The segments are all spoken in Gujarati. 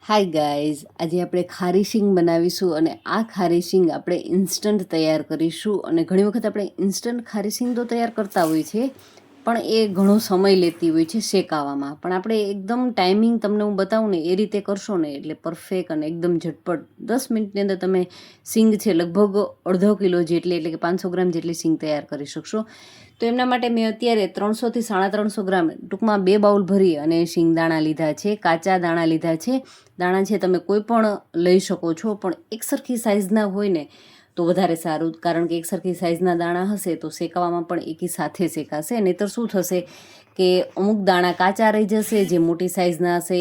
હાય ગાઈઝ, આજે આપણે ખારી શીંગ બનાવીશું અને આ ખારી શીંગ આપણે ઇન્સ્ટન્ટ તૈયાર કરીશું. અને ઘણી વખત આપણે ઇન્સ્ટન્ટ ખારી શીંગ તો તૈયાર કરતા હોઈએ છીએ, પણ એ ઘણો સમય લેતી હોય છે શેકાવામાં. પણ આપણે એકદમ ટાઈમિંગ તમને હું બતાવું ને એ રીતે કરશો ને એટલે પરફેક્ટ અને એકદમ ઝટપટ 10 મિનિટની અંદર તમે શીંગ છે લગભગ અડધો કિલો જેટલી એટલે કે 500 ગ્રામ જેટલી શીંગ તૈયાર કરી શકશો. તો એમના માટે મેં અત્યારે 300 થી 350 ગ્રામ ટૂંકમાં 2 બાઉલ ભરી અને શીંગદાણા લીધા છે, કાચા દાણા લીધા છે. દાણા છે તમે કોઈ પણ લઈ શકો છો, પણ એકસરખી સાઇઝના હોય ને તો વધારે સારું, કારણ કે એકસરખી સાઇઝના દાણા હશે તો શેકાવામાં પણ એકી સાથે શેકાશે. નહીંતર શું થશે કે અમુક દાણા કાચા રહી જશે જે મોટી સાઇઝના હશે,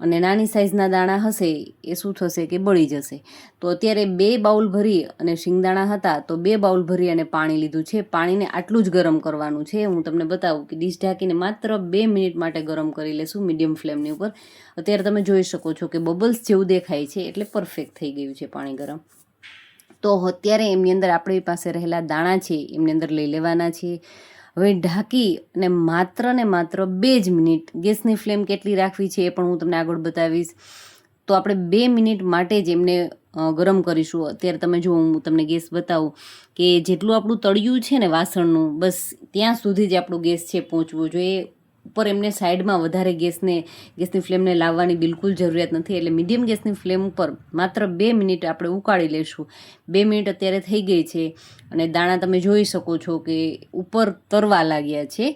અને નાની સાઇઝના દાણા હશે એ શું થશે કે બળી જશે. તો અત્યારે 2 બાઉલ ભરી અને શીંગદાણા હતા તો 2 બાઉલ ભરી અને પાણી લીધું છે. પાણીને આટલું જ ગરમ કરવાનું છે. હું તમને બતાવું કે ડીશ ઢાંકીને માત્ર 2 મિનિટ માટે ગરમ કરી લેશું મીડિયમ ફ્લેમની ઉપર. અત્યારે તમે જોઈ શકો છો કે બબલ્સ જેવું દેખાય છે એટલે પરફેક્ટ થઈ ગયું છે પાણી ગરમ. તો અત્યારે એમની અંદર આપણી પાસે રહેલા દાણા છે એમની અંદર લઈ લેવાના છે. હવે ઢાંકી અને માત્ર 2 જ મિનિટ, ગેસની ફ્લેમ કેટલી રાખવી છે એ પણ હું તમને આગળ બતાવીશ. તો આપણે 2 મિનિટ માટે જ એમને ગરમ કરીશું. અત્યારે તમે જુઓ, હું તમને ગેસ બતાવું કે જેટલું આપણું તળિયું છે ને વાસણનું, બસ ત્યાં સુધી જ આપણું ગેસ છે પહોંચવું જોઈએ. ઉપર એમને સાઈડમાં વધારે ગેસની ફ્લેમને લાવવાની બિલકુલ જરૂરિયાત નથી. એટલે મીડિયમ ગેસની ફ્લેમ ઉપર માત્ર 2 મિનિટ આપણે ઉકાળી લઈશું. 2 મિનિટ અત્યારે થઈ ગઈ છે અને દાણા તમે જોઈ શકો છો કે ઉપર તરવા લાગ્યા છે,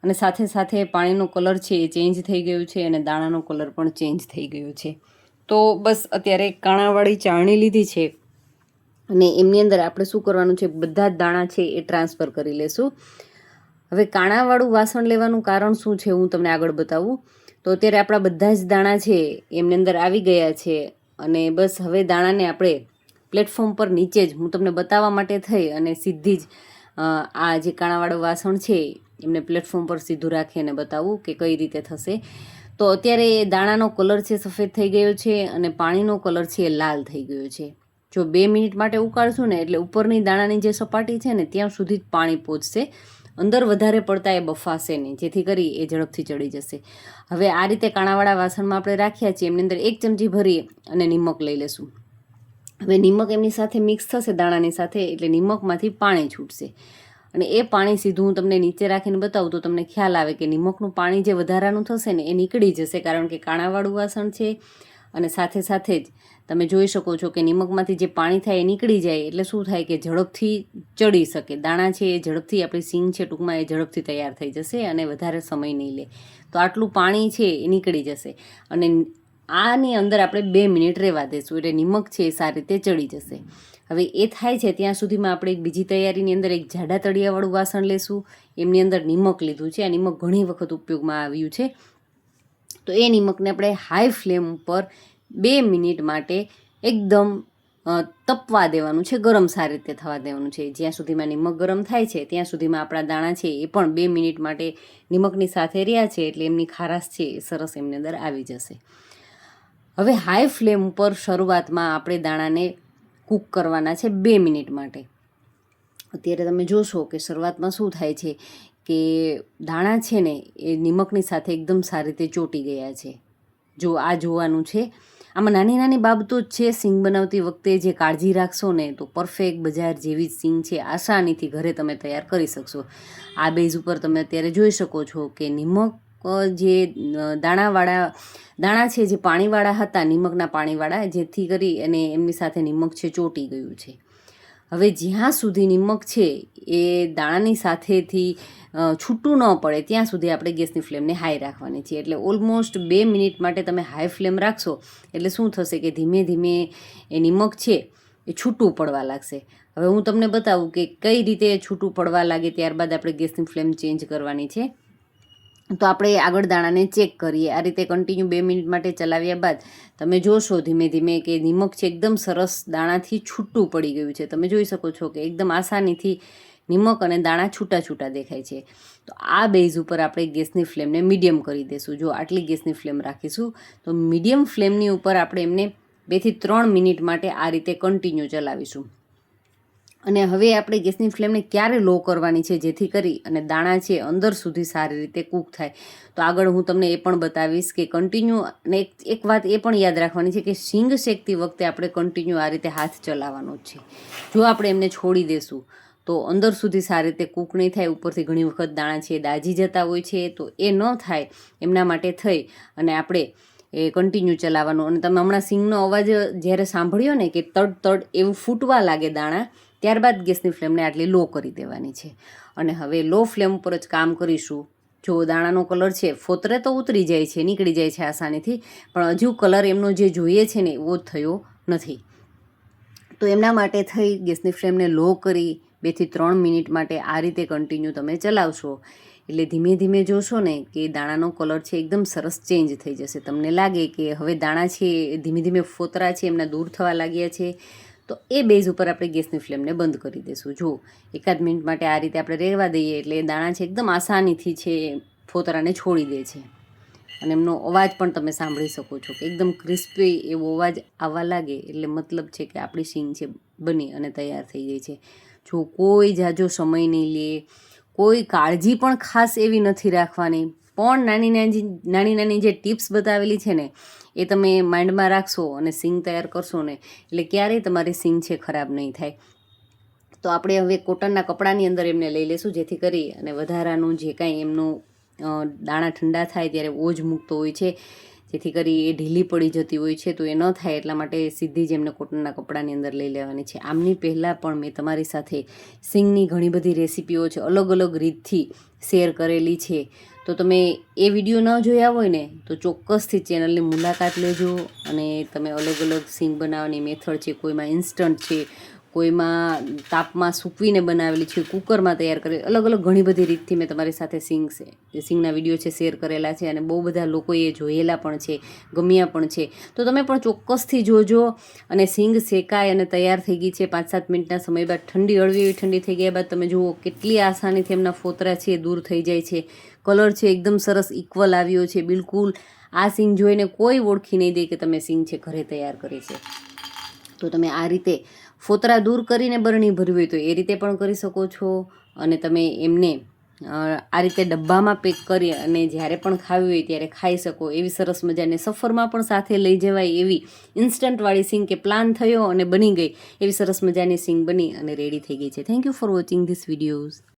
અને સાથે સાથે પાણીનો કલર છે એ ચેન્જ થઈ ગયો છે અને દાણાનો કલર પણ ચેન્જ થઈ ગયો છે. તો બસ અત્યારે કાણાવાળી ચાળણી લીધી છે અને એમની અંદર આપણે શું કરવાનું છે, બધા જ દાણા છે એ ટ્રાન્સફર કરી લેશું. હવે કાણાવાળું વાસણ લેવાનું કારણ શું છે હું તમને આગળ બતાવું. તો અત્યારે આપણા બધા જ દાણા છે એમની અંદર આવી ગયા છે, અને બસ હવે દાણાને આપણે પ્લેટફોર્મ પર નીચે જ હું તમને બતાવવા માટે થઈ અને સીધી જ આ જે કાણાવાળું વાસણ છે એમને પ્લેટફોર્મ પર સીધું રાખી અને બતાવું કે કઈ રીતે થશે. તો અત્યારે દાણાનો કલર છે સફેદ થઈ ગયો છે અને પાણીનો કલર છે એ લાલ થઈ ગયો છે. જો 2 મિનિટ માટે ઉકાળશું ને એટલે ઉપરની દાણાની જે સપાટી છે ને ત્યાં સુધી જ પાણી પહોંચશે, અંદર વધારે પડતા એ બફાશે નહીં, જેથી કરી એ ઝડપથી ચડી જશે. હવે આ રીતે કાણાવાળા વાસણમાં આપણે રાખ્યા છીએ, એમની અંદર 1 ચમચી ભરી અને નિમક લઈ લેશું. હવે નિમક એમની સાથે મિક્સ થશે દાણાની સાથે એટલે નિમકમાંથી પાણી છૂટશે, અને એ પાણી સીધું હું તમને નીચે રાખીને બતાવું તો તમને ખ્યાલ આવે કે નિમકનું પાણી જે વધારાનું થશે ને એ નીકળી જશે, કારણ કે કાણાવાળું વાસણ છે. અને સાથે સાથે જ તમે જોઈ શકો છો કે નિમકમાંથી જે પાણી થાય એ નીકળી જાય એટલે શું થાય કે ઝડપથી ચડી શકે. દાણા છે એ ઝડપથી, આપણી શીંગ છે ટૂંકમાં એ ઝડપથી તૈયાર થઈ જશે અને વધારે સમય નહીં લે. તો આટલું પાણી છે એ નીકળી જશે અને આની અંદર આપણે 2 મિનિટ રહેવા દઈશું એટલે નિમક છે એ સારી રીતે ચડી જશે. હવે એ થાય છે ત્યાં સુધીમાં આપણે એક બીજી તૈયારીની અંદર એક જાડા તળિયાવાળું વાસણ લેશું. એમની અંદર નિમક લીધું છે. આ નિમક ઘણી વખત ઉપયોગમાં આવ્યું છે. તો એ નિમકને આપણે હાઈ ફ્લેમ ઉપર 2 મિનિટ માટે એકદમ તપવા દેવાનું છે, ગરમ સારી રીતે થવા દેવાનું છે. જ્યાં સુધીમાં નિમક ગરમ થાય છે ત્યાં સુધીમાં આપણા દાણા છે એ પણ 2 મિનિટ માટે નિમકની સાથે રહ્યા છે એટલે એમની ખારાશ છે એ સરસ એમની અંદર આવી જશે. હવે હાઈ ફ્લેમ ઉપર શરૂઆતમાં આપણે દાણાને કૂક કરવાના છે 2 મિનિટ માટે. અત્યારે તમે જોશો કે શરૂઆતમાં શું થાય છે કે દાણા છે ને એ નિમકની સાથે એકદમ સારી રીતે ચોંટી ગયા છે. જો આ જોવાનું છે. આમાં નાની નાની બાબતો જ છે. શીંગ બનાવતી વખતે જે કાળજી રાખશો ને તો પરફેક્ટ બજાર જેવી જ શીંગ છે આસાનીથી ઘરે તમે તૈયાર કરી શકશો. આ બેઝ ઉપર તમે અત્યારે જોઈ શકો છો કે નિમક જે દાણા છે જે પાણીવાળા હતા, નિમકના પાણીવાળા, જેથી કરી અને એમની સાથે નિમક છે ચોંટી ગયું છે. હવે જ્યાં સુધી નિમક છે એ દાણાની સાથેથી છૂટું ન પડે ત્યાં સુધી આપણે ગેસની ફ્લેમને હાઈ રાખવાની છે. એટલે ઓલમોસ્ટ 2 મિનિટ માટે તમે હાઈ ફ્લેમ રાખશો એટલે શું થશે કે ધીમે ધીમે એ નિમક છે એ છૂટું પડવા લાગશે. હવે હું તમને બતાવું કે કઈ રીતે છૂટું પડવા લાગે ત્યારબાદ આપણે ગેસની ફ્લેમ ચેન્જ કરવાની છે. તો આપણે આગળ દાણાને ચેક કરીએ. આ રીતે કન્ટિન્યુ 2 મિનિટ માટે ચલાવ્યા બાદ તમે જોશો ધીમે ધીમે કે નિમક છે એકદમ સરસ દાણાથી છૂટું પડી ગયું છે. તમે જોઈ શકો છો કે એકદમ આસાનીથી નિમક અને દાણા છૂટા છૂટા દેખાય છે. તો આ બેઝ ઉપર આપણે ગેસની ફ્લેમને મીડિયમ કરી દઈશું. જો આટલી ગેસની ફ્લેમ રાખીશું તો મીડિયમ ફ્લેમની ઉપર આપણે એમને 2 થી 3 મિનિટ માટે આ રીતે કન્ટિન્યુ ચલાવીશું. અને હવે આપણે ગેસની ફ્લેમને ક્યારે લો કરવાની છે જેથી કરી અને દાણા છે અંદર સુધી સારી રીતે કૂક થાય. તો આગળ હું તમને એ પણ બતાવીશ કે કન્ટિન્યુ, અને એક વાત એ પણ યાદ રાખવાની છે કે શીંગ શેકતી વખતે આપણે કન્ટિન્યુ આ રીતે હાથ ચલાવવાનો જ છે. જો આપણે એમને છોડી દેશું તો અંદર સુધી સારી રીતે કૂક નહીં થાય. ઉપરથી ઘણી વખત દાણા છે દાજી જતા હોય છે, તો એ ન થાય એમના માટે થઈ અને આપણે એ કન્ટિન્યુ ચલાવવાનું. અને તમે હમણાં સિંગનો અવાજ જ્યારે સાંભળ્યો ને કે તડ તડ એવું ફૂટવા લાગે દાણા, ત્યારબાદ ગેસની ફ્લેમને આટલી લો કરી દેવાની છે. અને હવે લો ફ્લેમ ઉપર જ કામ કરીશું. જો દાણાનો કલર છે, ફોતરે તો ઉતરી જાય છે, નીકળી જાય છે આસાનીથી, પણ હજુ કલર એમનો જે જોઈએ છે ને એવો થયો નથી. તો એમના માટે થઈ ગેસની ફ્લેમને લો કરી 2 થી 3 મિનિટ માટે આ રીતે કન્ટિન્યુ તમે ચલાવશો. એટલે ધીમે ધીમે જોશો ને કે દાણાનો કલર છે એકદમ સરસ ચેન્જ થઈ જશે. તમને લાગે કે હવે દાણા છે ધીમે ધીમે ફોતરા છે એમના દૂર થવા લાગ્યા છે, તો એ બેઝ ઉપર આપણે ગેસની ફ્લેમને બંધ કરી દઈશું. જો 1 મિનિટ માટે આ રીતે આપણે રહેવા દઈએ એટલે દાણા છે એકદમ આસાનીથી છે ફોતરાને છોડી દે છે. અને એમનો અવાજ પણ તમે સાંભળી શકો છો કે એકદમ ક્રિસ્પી એવો અવાજ આવવા લાગે એટલે મતલબ છે કે આપણી શીંગ છે બની અને તૈયાર થઈ ગઈ છે. જો કોઈ જાજો સમય નહીં લે, કોઈ કાળજી પણ ખાસ એવી નથી રાખવાની, પણ નાની નાની જે ટિપ્સ બતાવેલી છે ને એ તમે માઇન્ડમાં રાખશો અને સિંગ તૈયાર કરશો ને એટલે ક્યારેય તમારી સિંગ છે ખરાબ નહીં થાય. તો આપણે હવે કોટનના કપડાની અંદર એમને લઈ લેશું જેથી કરી અને વધારાનું જે કાંઈ એમનું દાણા ઠંડા થાય ત્યારે ઓજ મૂકતો હોય છે, જેથી કરી એ ઢીલી પડી જતી હોય છે. તો એ ન થાય એટલા માટે સીધી જ એમને કોટનના કપડાની અંદર લઈ લેવાની છે. આમની પહેલાં પણ મેં તમારી સાથે સિંગની ઘણી બધી રેસીપીઓ છે અલગ અલગ રીતથી શેર કરેલી છે. તો તમે એ વિડીયો ન જોયા હોય ને તો ચોક્કસથી ચેનલની મુલાકાત લેજો. અને તમે અલગ અલગ સિંગ બનાવવાની મેથડ છે, કોઈમાં ઇન્સ્ટન્ટ છે, કોઈમાં તાપમાં સૂકવીને બનાવેલી છે, કુકરમાં તૈયાર કરેલી, અલગ અલગ ઘણી બધી રીતથી મેં તમારી સાથે સિંગના વિડીયો છે શેર કરેલા છે. અને બહુ બધા લોકોએ જોયેલા પણ છે, ગમ્યા પણ છે. તો તમે પણ ચોક્કસથી જોજો. અને સિંગ શેકાય અને તૈયાર થઈ ગઈ છે 5-7 મિનિટના સમય બાદ. હળવી ઠંડી થઈ ગયા બાદ તમે જુઓ કેટલી આસાનીથી એમના ફોતરા છે દૂર થઈ જાય છે. કલર છે એકદમ સરસ ઇક્વલ આવ્યો છે. બિલકુલ આ સિંગ જોઈને કોઈ ઓળખી નહીં દે કે તમે સિંગ છે ઘરે તૈયાર કરી છે. તો તમે આ રીતે ફોતરા દૂર કરીને બરણી ભરવી હોય તો એ રીતે પણ કરી શકો છો. અને તમે એમને આ રીતે ડબ્બામાં પેક કરી અને જ્યારે પણ ખાવી હોય ત્યારે ખાઈ શકો એવી સરસ મજાને સફરમાં પણ સાથે લઈ જવાય એવી ઇન્સ્ટન્ટવાળી સિંગ કે પ્લાન થયો અને બની ગઈ એવી સરસ મજાની સિંગ બની અને રેડી થઈ ગઈ છે. Thank you for watching this videos.